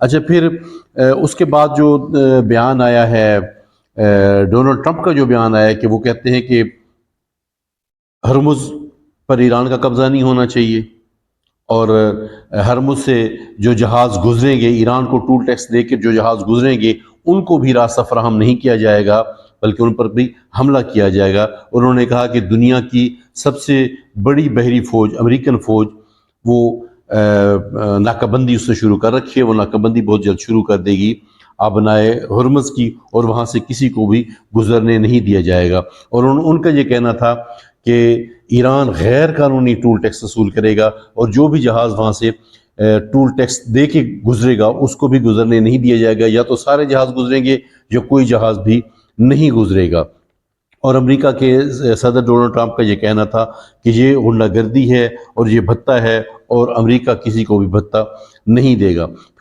अच्छा फिर उसके बाद जो बयान आया है डोनाल्ड ट्रंप का जो बयान आया कि वो कहते हैं कि हरमुज़ पर ईरान का कब्ज़ा नहीं होना चाहिए और हरमुज़ से जो जहाज़ गुजरेंगे, ईरान को टूल टैक्स देकर जो जहाज़ गुजरेंगे उनको भी रास्ता फराहम नहीं किया जाएगा, बल्कि उन पर भी हमला किया जाएगा। और उन्होंने कहा कि दुनिया की सबसे बड़ी बहरी फ़ौज, अमेरिकन फ़ौज, वो नाकाबंदी उसने शुरू कर रखी है, वो नाकाबंदी बहुत जल्द शुरू कर देगी आबनाए हरमुज़ की, और वहाँ से किसी को भी गुजरने नहीं दिया जाएगा। और उनका ये कहना था कि ईरान गैर कानूनी टूल टैक्स वसूल करेगा और जो भी जहाज़ वहाँ से टूल टैक्स दे के गुजरेगा उसको भी गुजरने नहीं दिया जाएगा, या तो सारे जहाज़ गुजरेंगे या कोई जहाज़ भी नहीं गुजरेगा। और अमेरिका के सदर डोनाल्ड ट्रंप का ये कहना था कि ये गुंडागर्दी है और ये भत्ता है और अमेरिका किसी को भी भत्ता नहीं देगा।